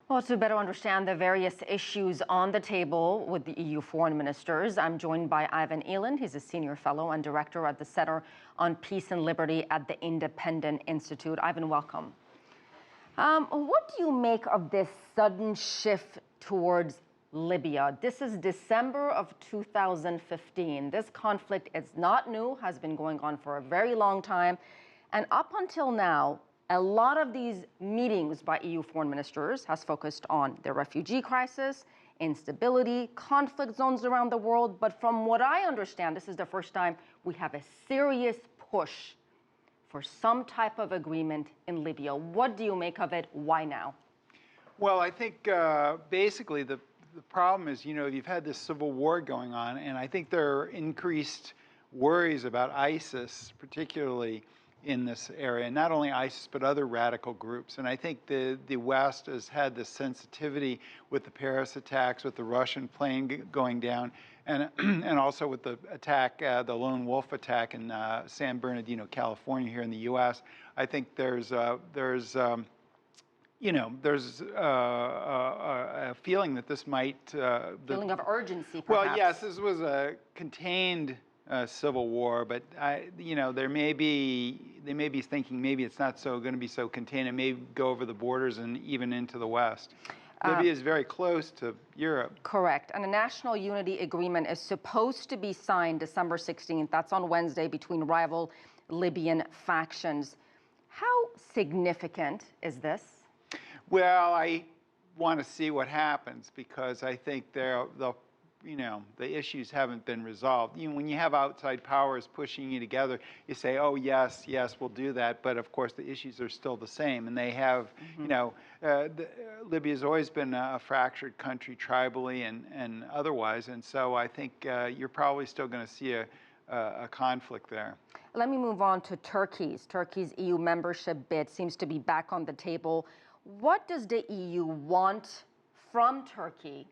Well, to better understand the various issues on the table with the EU foreign ministers, I'm joined by Ivan Eland. He's a senior fellow and director at the Center on Peace and Liberty at the Independent Institute. Ivan, welcome. What do you make of this sudden shift towards Libya? This is December of 2015. This conflict is not new, has been going on for a very long time. And up until now, a lot of these meetings by EU foreign ministers has focused on the refugee crisis, instability, conflict zones around the world. But from what I understand, this is the first time we have a serious push for some type of agreement in Libya. What do you make of it? Why now? Well, I think basically the problem is, you've had this civil war going on, and I think there are increased worries about ISIS, particularly in this area, not only ISIS, but other radical groups. And I think the West has had this sensitivity with the Paris attacks, with the Russian plane going down, and and also with the attack, the lone wolf attack in San Bernardino, California, here in the U.S. I think there's a feeling that this might... feeling of urgency, perhaps. Well, yes, this was a contained civil war, but they may be thinking maybe it's not going to be so contained. It may go over the borders and even into the West. Libya is very close to Europe. Correct. And a national unity agreement is supposed to be signed December 16th. That's on Wednesday between rival Libyan factions. How significant is this? Well, I want to see what happens, because I think the issues haven't been resolved. When you have outside powers pushing you together, you say, oh, yes, we'll do that. But of course, the issues are still the same. And they have, Libya's always been a fractured country tribally and otherwise. And so I think you're probably still going to see a conflict there. Let me move on to Turkey's. Turkey's EU membership bid seems to be back on the table. What does the EU want from Turkey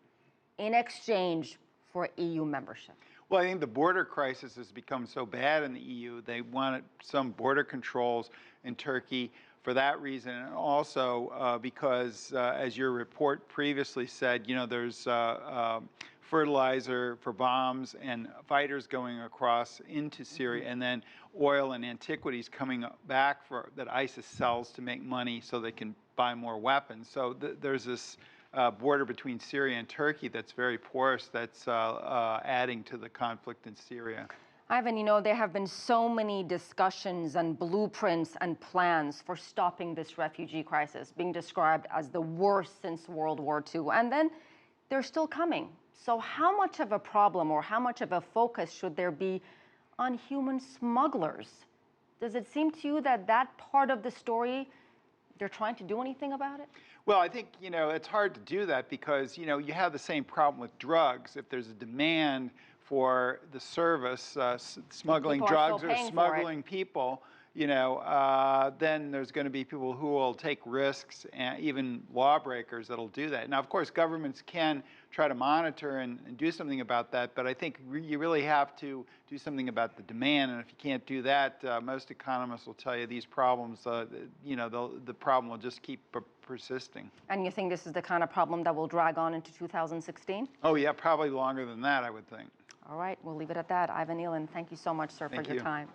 in exchange for EU membership? Well, I think the border crisis has become so bad in the EU. They wanted some border controls in Turkey for that reason, and also because, as your report previously said, there's fertilizer for bombs and fighters going across into Syria, and then oil and antiquities coming back that ISIS sells to make money so they can buy more weapons. So there's this border between Syria and Turkey that's very porous, that's adding to the conflict in Syria. Ivan, there have been so many discussions and blueprints and plans for stopping this refugee crisis, being described as the worst since World War II, and then they're still coming. So how much of a problem or how much of a focus should there be on human smugglers? Does it seem to you that that part of the story, they're trying to do anything about it? Well, I think, it's hard to do that because, you have the same problem with drugs. If there's a demand for the service, smuggling drugs or smuggling people, then there's going to be people who will take risks, and even lawbreakers that'll do that. Now, of course, governments can try to monitor and do something about that, but I think you really have to do something about the demand. And if you can't do that, most economists will tell you these problems, the problem will just keep persisting. And you think this is the kind of problem that will drag on into 2016? Oh, yeah, probably longer than that, I would think. All right, we'll leave it at that. Ivan Eland, thank you so much, sir, for your time.